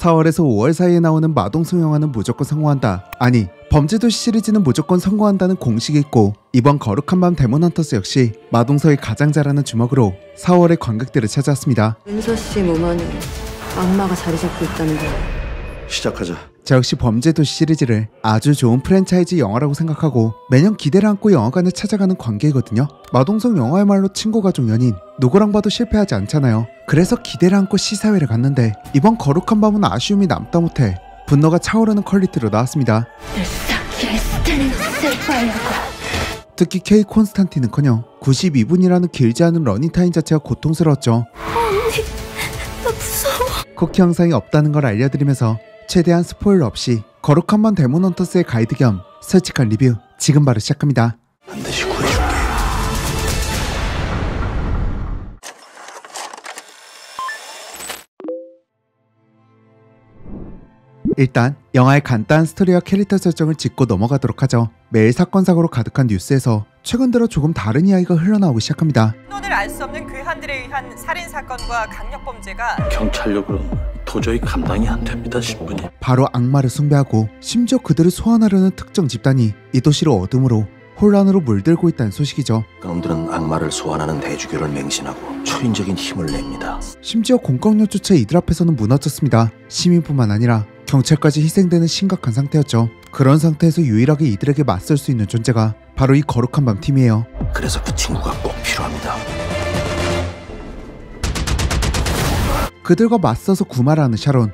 4월에서 5월 사이에 나오는 마동석 영화는 무조건 성공한다. 아니, 범죄도시 시리즈는 무조건 성공한다는 공식이 있고, 이번 거룩한 밤 데몬헌터스 역시 마동석이 가장 잘하는 주먹으로 4월의 관객들을 찾아왔습니다. 은서씨 몸 안에 악마가 자리 잡고 있다는 거야. 시작하자. 저 역시 범죄도시 시리즈를 아주 좋은 프랜차이즈 영화라고 생각하고 매년 기대를 안고 영화관을 찾아가는 관계이거든요. 마동석 영화야말로 친구가족 연인, 누구랑 봐도 실패하지 않잖아요. 그래서 기대를 안고 시사회를 갔는데 이번 거룩한 밤은 아쉬움이 남다 못해 분노가 차오르는 퀄리티로 나왔습니다. 특히 K 콘스탄틴은커녕 92분이라는 길지 않은 러닝타임 자체가 고통스러웠죠. 언니, 나 무서워. 쿠키 영상이 없다는 걸 알려드리면서 최대한 스포일러 없이 거룩한 밤 데몬헌터스의 가이드 겸 솔직한 리뷰 지금 바로 시작합니다. 반드시 구해줄게. 일단 영화의 간단한 스토리와 캐릭터 설정을 짚고 넘어가도록 하죠. 매일 사건 사고로 가득한 뉴스에서 최근 들어 조금 다른 이야기가 흘러나오기 시작합니다. 신원을 알 수 없는 괴한들에 의한 살인사건과 강력범죄가 경찰력으로는 도저히 감당이 안 됩니다, 신부님. 바로 악마를 숭배하고 심지어 그들을 소환하려는 특정 집단이 이 도시를 어둠으로 혼란으로 물들고 있다는 소식이죠. 그놈들은 악마를 소환하는 대주교를 맹신하고 초인적인 힘을 냅니다. 심지어 공권력조차 이들 앞에서는 무너졌습니다. 시민뿐만 아니라 경찰까지 희생되는 심각한 상태였죠. 그런 상태에서 유일하게 이들에게 맞설 수 있는 존재가 바로 이 거룩한 밤 팀이에요. 그래서 그 친구가 꼭 필요합니다. 그들과 맞서서 구마를 하는 샤론.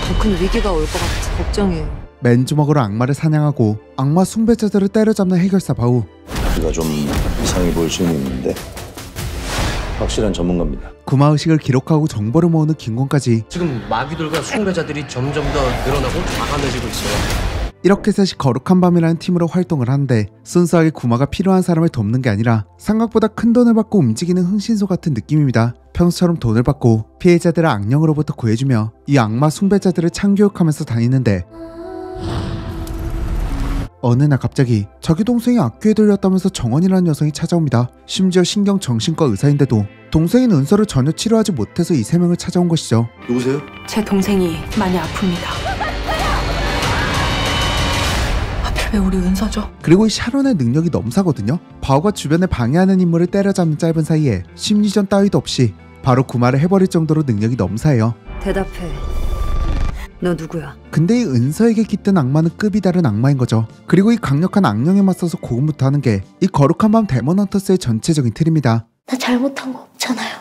더 큰 위기가 올 것 같아. 걱정해요. 맨주먹으로 악마를 사냥하고 악마 숭배자들을 때려잡는 해결사 바우. 그가 좀 이상해 보일 수는 있는데 확실한 전문가입니다. 구마의식을 기록하고 정보를 모으는 김곤까지. 지금 마귀들과 숭배자들이 점점 더 늘어나고 과감해지고 있어요. 이렇게 셋이 거룩한 밤이라는 팀으로 활동을 하는데 순수하게 구마가 필요한 사람을 돕는 게 아니라 생각보다 큰 돈을 받고 움직이는 흥신소 같은 느낌입니다. 평소처럼 돈을 받고 피해자들을 악령으로부터 구해주며 이 악마 숭배자들을 참교육하면서 다니는데 어느 날 갑자기 자기 동생이 악귀에 들렸다면서 정원이라는 여성이 찾아옵니다. 심지어 신경정신과 의사인데도 동생인 은서를 전혀 치료하지 못해서 이 세 명을 찾아온 것이죠. 누구세요? 제 동생이 많이 아픕니다. 하필 왜 우리 은서죠? 그리고 이 샤론의 능력이 넘사거든요. 바오가 주변에 방해하는 인물을 때려잡는 짧은 사이에 심리전 따위도 없이 바로 구마를 해버릴 정도로 능력이 넘사해요. 대답해. 너 누구야? 근데 이 은서에게 깃든 악마는 급이 다른 악마인 거죠. 그리고 이 강력한 악령에 맞서서 고군분투 하는 게 이 거룩한 밤 데몬헌터스의 전체적인 틀입니다. 나 잘못한 거 없잖아요.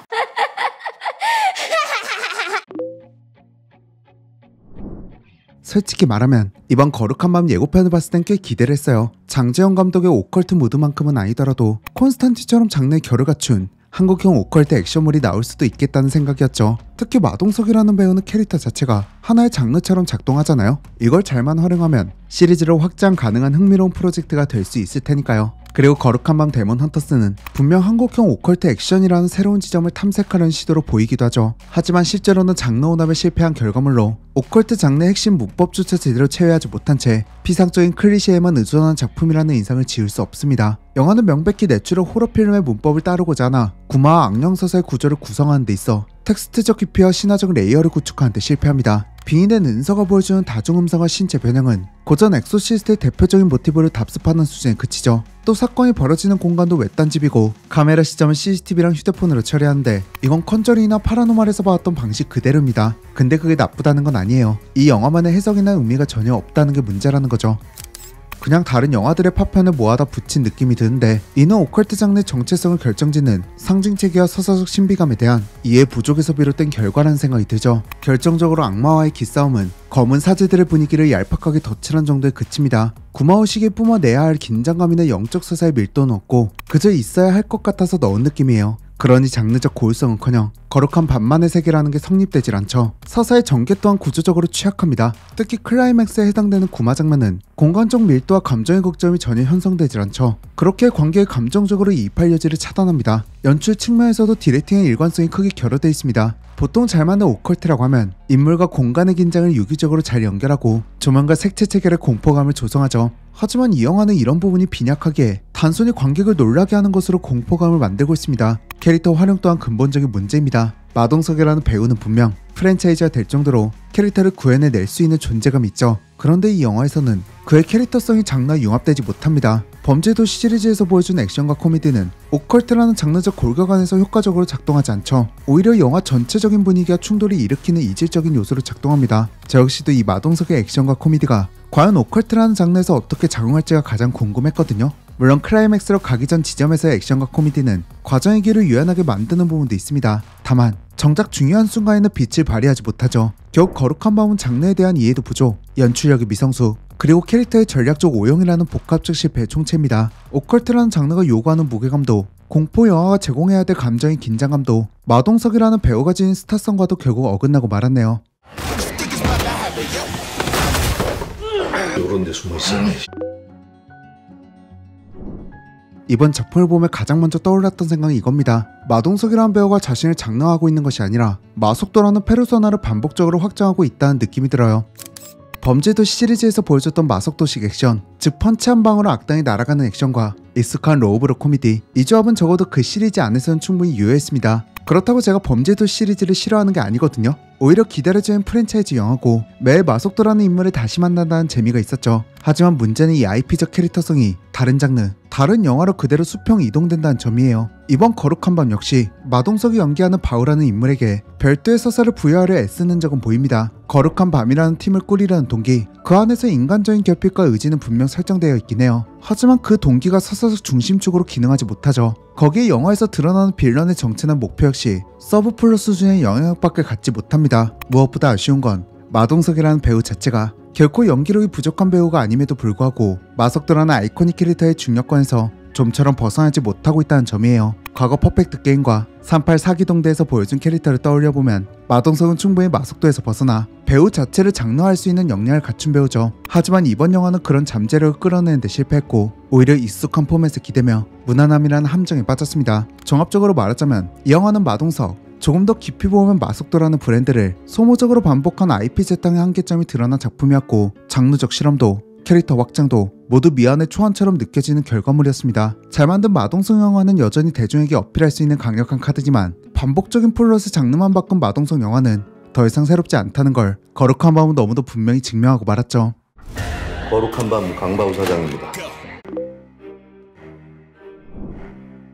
솔직히 말하면 이번 거룩한 밤 예고편을 봤을 땐 꽤 기대를 했어요. 장재현 감독의 오컬트 무드만큼은 아니더라도 콘스탄티처럼 장르의 결을 갖춘 한국형 오컬트 액션물이 나올 수도 있겠다는 생각이었죠. 특히 마동석이라는 배우는 캐릭터 자체가 하나의 장르처럼 작동하잖아요. 이걸 잘만 활용하면 시리즈로 확장 가능한 흥미로운 프로젝트가 될 수 있을 테니까요. 그리고 거룩한 밤 데몬헌터스는 분명 한국형 오컬트 액션이라는 새로운 지점을 탐색하려는 시도로 보이기도 하죠. 하지만 실제로는 장르 혼합에 실패한 결과물로 오컬트 장르의 핵심 문법조차 제대로 체외하지 못한 채 피상적인 클리셰에만 의존한 작품이라는 인상을 지울 수 없습니다. 영화는 명백히 내추럴 호러 필름의 문법을 따르고자 하나 구마와 악령서사의 구조를 구성하는 데 있어 텍스트적 깊이와 신화적 레이어를 구축하는 데 실패합니다. 빙의된 은서가 보여주는 다중음성과 신체 변형은 고전 엑소시스트의 대표적인 모티브를 답습하는 수준에 그치죠. 또 사건이 벌어지는 공간도 외딴 집이고 카메라 시점은 CCTV랑 휴대폰으로 처리하는데 이건 컨저링이나 파라노말에서 봐왔던 방식 그대로입니다. 근데 그게 나쁘다는 건 아니에요. 이 영화만의 해석이나 의미가 전혀 없다는 게 문제라는 거죠. 그냥 다른 영화들의 파편을 모아다 붙인 느낌이 드는데 이는 오컬트 장르의 정체성을 결정짓는 상징체계와 서사적 신비감에 대한 이해 부족에서 비롯된 결과라는 생각이 들죠. 결정적으로 악마와의 기싸움은 검은 사제들의 분위기를 얄팍하게 덧칠한 정도에 그칩니다. 구마의식에 뿜어내야 할 긴장감이나 영적 서사의 밀도는 없고 그저 있어야 할 것 같아서 넣은 느낌이에요. 그러니 장르적 고유성은커녕 거룩한 밤만의 세계라는 게 성립되질 않죠. 서사의 전개 또한 구조적으로 취약합니다. 특히 클라이맥스에 해당되는 구마 장면은 공간적 밀도와 감정의 극점이 전혀 형성되질 않죠. 그렇게 관객의 감정적으로 이입할 여지를 차단합니다. 연출 측면에서도 디렉팅의 일관성이 크게 결여되어 있습니다. 보통 잘 맞는 오컬트라고 하면 인물과 공간의 긴장을 유기적으로 잘 연결하고 조명과 색채 체계를 공포감을 조성하죠. 하지만 이 영화는 이런 부분이 빈약하기에 단순히 관객을 놀라게 하는 것으로 공포감을 만들고 있습니다. 캐릭터 활용 또한 근본적인 문제입니다. 마동석이라는 배우는 분명 프랜차이즈가 될 정도로 캐릭터를 구현해낼 수 있는 존재감이 있죠. 그런데 이 영화에서는 그의 캐릭터성이 장르와 융합되지 못합니다. 범죄도시 시리즈에서 보여준 액션과 코미디는 오컬트라는 장르적 골격안에서 효과적으로 작동하지 않죠. 오히려 영화 전체적인 분위기와 충돌이 일으키는 이질적인 요소로 작동합니다. 저 역시도 이 마동석의 액션과 코미디가 과연 오컬트라는 장르에서 어떻게 작용할지가 가장 궁금했거든요. 물론 클라이맥스로 가기 전 지점에서의 액션과 코미디는 과정의 길을 유연하게 만드는 부분도 있습니다. 다만 정작 중요한 순간에는 빛을 발휘하지 못하죠. 겨우 거룩한 밤은 장르에 대한 이해도 부족, 연출력의 미성숙, 그리고 캐릭터의 전략적 오용이라는 복합적 실패의 총체입니다. 오컬트라는 장르가 요구하는 무게감도, 공포 영화가 제공해야 될 감정의 긴장감도 마동석이라는 배우가 지닌 스타성과도 결국 어긋나고 말았네요. 요런 데 숨어있어. 이번 작품을 보며 가장 먼저 떠올랐던 생각이 이겁니다. 마동석이라는 배우가 자신을 장르화하고 있는 것이 아니라 마속도라는 페르소나를 반복적으로 확장하고 있다는 느낌이 들어요. 범죄도시 시리즈에서 보여줬던 마속도식 액션, 즉 펀치 한 방으로 악당이 날아가는 액션과 익숙한 로우브로 코미디, 이 조합은 적어도 그 시리즈 안에서는 충분히 유효했습니다. 그렇다고 제가 범죄도시 시리즈를 싫어하는 게 아니거든요. 오히려 기다려지는 프랜차이즈 영화고 매일 마속도라는 인물을 다시 만난다는 재미가 있었죠. 하지만 문제는 이 IP적 캐릭터성이 다른 장르, 다른 영화로 그대로 수평 이동된다는 점이에요. 이번 거룩한 밤 역시 마동석이 연기하는 바우라는 인물에게 별도의 서사를 부여하려 애쓰는 적은 보입니다. 거룩한 밤이라는 팀을 꾸리려는 동기, 그 안에서 인간적인 결핍과 의지는 분명 설정되어 있긴 해요. 하지만 그 동기가 서사적 중심축으로 기능하지 못하죠. 거기에 영화에서 드러나는 빌런의 정체나 목표 역시 서브플롯 수준의 영향력밖에 갖지 못합니다. 무엇보다 아쉬운 건 마동석이라는 배우 자체가 결코 연기력이 부족한 배우가 아님에도 불구하고 마석도라는 아이코닉 캐릭터의 중력권에서 좀처럼 벗어나지 못하고 있다는 점이에요. 과거 퍼펙트 게임과 38 사기동대에서 보여준 캐릭터를 떠올려보면 마동석은 충분히 마석도에서 벗어나 배우 자체를 장르화할 수 있는 역량을 갖춘 배우죠. 하지만 이번 영화는 그런 잠재력을 끌어내는 데 실패했고 오히려 익숙한 포맷에 기대며 무난함이라는 함정에 빠졌습니다. 종합적으로 말하자면 이 영화는 마동석, 조금 더 깊이 보면 마속도라는 브랜드를 소모적으로 반복한 IP 재탕의 한계점이 드러난 작품이었고 장르적 실험도 캐릭터 확장도 모두 미안의 초안처럼 느껴지는 결과물이었습니다. 잘 만든 마동석 영화는 여전히 대중에게 어필할 수 있는 강력한 카드지만 반복적인 플롯의 장르만 바꾼 마동석 영화는 더 이상 새롭지 않다는 걸 거룩한 밤은 너무도 분명히 증명하고 말았죠. 거룩한 밤 강바우 사장입니다.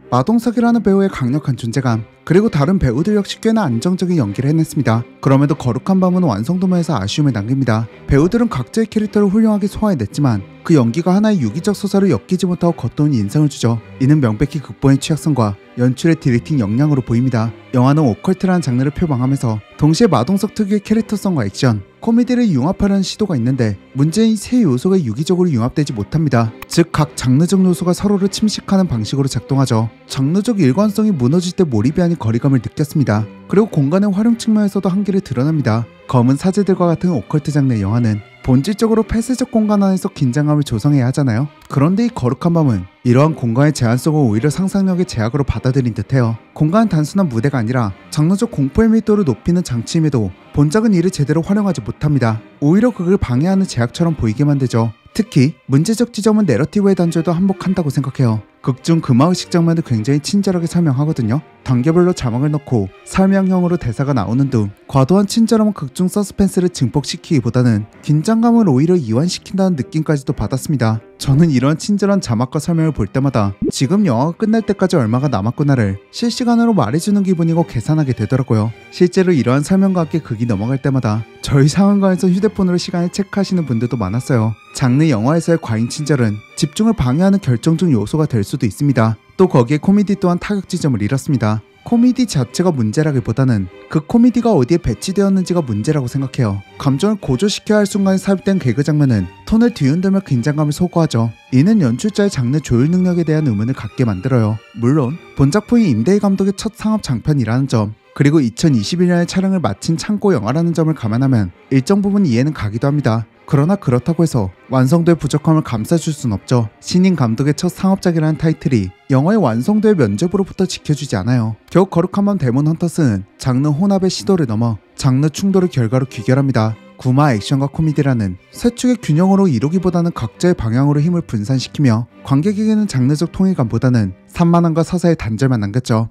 마동석이라는 배우의 강력한 존재감, 그리고 다른 배우들 역시 꽤나 안정적인 연기를 해냈습니다. 그럼에도 거룩한 밤은 완성도면에서 아쉬움을 남깁니다. 배우들은 각자의 캐릭터를 훌륭하게 소화해냈지만 그 연기가 하나의 유기적 소사를 엮이지 못하고 겉도는 인상을 주죠. 이는 명백히 극본의 취약성과 연출의 디렉팅 역량으로 보입니다. 영화는 오컬트라는 장르를 표방하면서 동시에 마동석 특유의 캐릭터성과 액션, 코미디를 융합하려는 시도가 있는데 문제는 이 세 요소가 유기적으로 융합되지 못합니다. 즉 각 장르적 요소가 서로를 침식하는 방식으로 작동하죠. 장르적 일관성이 무너질 때 몰입이 아닌 거리감을 느꼈습니다. 그리고 공간의 활용 측면에서도 한계를 드러납니다. 검은 사제들과 같은 오컬트 장르의 영화는 본질적으로 폐쇄적 공간 안에서 긴장감을 조성해야 하잖아요. 그런데 이 거룩한 밤은 이러한 공간의 제한성을 오히려 상상력의 제약으로 받아들인 듯해요. 공간은 단순한 무대가 아니라 장르적 공포의 밀도를 높이는 장치임에도 본작은 이를 제대로 활용하지 못합니다. 오히려 그걸 방해하는 제약처럼 보이게 만들죠. 특히 문제적 지점은 내러티브의 단절도 한몫한다고 생각해요. 극중 금화의식 장면도 굉장히 친절하게 설명하거든요. 단계별로 자막을 넣고 설명형으로 대사가 나오는 등 과도한 친절함은 극중 서스펜스를 증폭시키기보다는 긴장감을 오히려 이완시킨다는 느낌까지도 받았습니다. 저는 이런 친절한 자막과 설명을 볼 때마다 지금 영화가 끝날 때까지 얼마가 남았구나를 실시간으로 말해주는 기분이고 계산하게 되더라고요. 실제로 이러한 설명과 함께 극이 넘어갈 때마다 저희 상황관에서 휴대폰으로 시간을 체크하시는 분들도 많았어요. 장르 영화에서의 과잉 친절은 집중을 방해하는 결정적 요소가 될 수도 있습니다. 또 거기에 코미디 또한 타격 지점을 잃었습니다. 코미디 자체가 문제라기보다는 그 코미디가 어디에 배치되었는지가 문제라고 생각해요. 감정을 고조시켜야 할 순간에 삽입된 개그 장면은 톤을 뒤흔들며 긴장감을 소거하죠. 이는 연출자의 장르 조율 능력에 대한 의문을 갖게 만들어요. 물론 본작품이 임대희 감독의 첫 상업 장편이라는 점, 그리고 2021년에 촬영을 마친 창고 영화라는 점을 감안하면 일정 부분 이해는 가기도 합니다. 그러나 그렇다고 해서 완성도의 부족함을 감싸줄 순 없죠. 신인 감독의 첫 상업작이라는 타이틀이 영화의 완성도의 면접으로부터 지켜주지 않아요. 겨우 거룩한 밤 데몬 헌터스는 장르 혼합의 시도를 넘어 장르 충돌을 결과로 귀결합니다. 구마 액션과 코미디라는 세 축의 균형으로 이루기보다는 각자의 방향으로 힘을 분산시키며 관객에게는 장르적 통일감보다는 산만함과 서사의 단절만 남겼죠.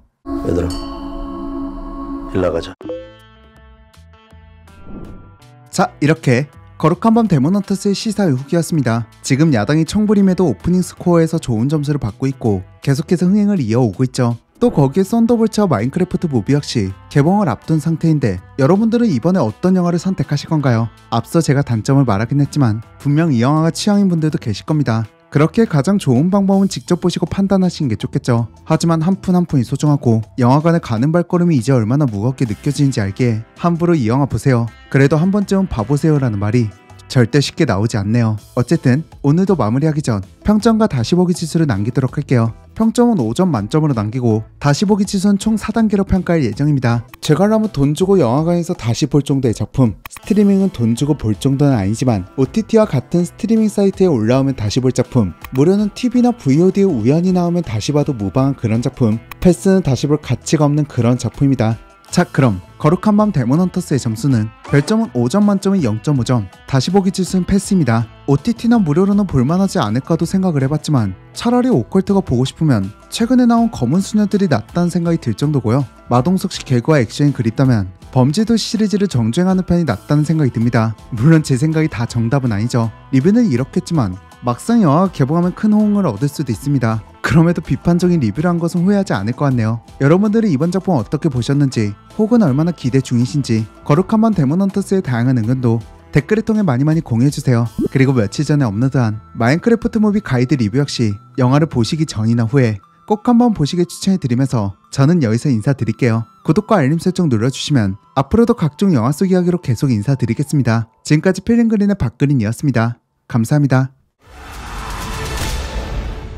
얘들아, 일 나가자. 자, 이렇게 거룩한 밤 데몬헌터스의 시사의 후기였습니다. 지금 야당이 청부림에도 오프닝 스코어에서 좋은 점수를 받고 있고 계속해서 흥행을 이어오고 있죠. 또 거기에 썬더볼츠와 마인크래프트 무비 역시 개봉을 앞둔 상태인데 여러분들은 이번에 어떤 영화를 선택하실 건가요? 앞서 제가 단점을 말하긴 했지만 분명 이 영화가 취향인 분들도 계실 겁니다. 그렇게 가장 좋은 방법은 직접 보시고 판단하시는 게 좋겠죠. 하지만 한 푼 한 푼이 소중하고 영화관에 가는 발걸음이 이제 얼마나 무겁게 느껴지는지 알기에 함부로 이 영화 보세요. 그래도 한 번쯤은 봐보세요 라는 말이 절대 쉽게 나오지 않네요. 어쨌든 오늘도 마무리하기 전 평점과 다시 보기 지수를 남기도록 할게요. 평점은 5점 만점으로 남기고 다시 보기 지수는 총 4단계로 평가할 예정입니다. 제가라면 돈 주고 영화관에서 다시 볼 정도의 작품, 스트리밍은 돈 주고 볼 정도는 아니지만 OTT와 같은 스트리밍 사이트에 올라오면 다시 볼 작품, 무료는 TV나 VOD에 우연히 나오면 다시 봐도 무방한 그런 작품, 패스는 다시 볼 가치가 없는 그런 작품입니다. 자, 그럼 거룩한 밤 데몬헌터스의 점수는 별점은 5점 만점은 0.5점, 다시 보기 지수는 패스입니다. OTT나 무료로는 볼만하지 않을까도 생각을 해봤지만 차라리 오컬트가 보고 싶으면 최근에 나온 검은 수녀들이 낫다는 생각이 들 정도고요. 마동석식 개그와 액션이 그립다면 범죄도시 시리즈를 정주행하는 편이 낫다는 생각이 듭니다. 물론 제 생각이 다 정답은 아니죠. 리뷰는 이렇겠지만 막상 영화가 개봉하면 큰 호응을 얻을 수도 있습니다. 그럼에도 비판적인 리뷰를 한 것은 후회하지 않을 것 같네요. 여러분들은 이번 작품 어떻게 보셨는지 혹은 얼마나 기대 중이신지 거룩한 밤 데몬헌터스의 다양한 의견도 댓글을 통해 많이 공유해주세요. 그리고 며칠 전에 업로드한 마인크래프트 무비 가이드 리뷰 역시 영화를 보시기 전이나 후에 꼭 한번 보시길 추천해드리면서 저는 여기서 인사드릴게요. 구독과 알림 설정 눌러주시면 앞으로도 각종 영화 속 이야기로 계속 인사드리겠습니다. 지금까지 필링그린의 박그린이었습니다. 감사합니다.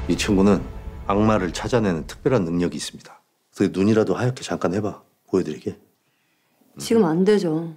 이 친구는 악마를 찾아내는 특별한 능력이 있습니다. 그 눈이라도 하얗게 잠깐 해봐. 보여드리게. 지금 안 되죠.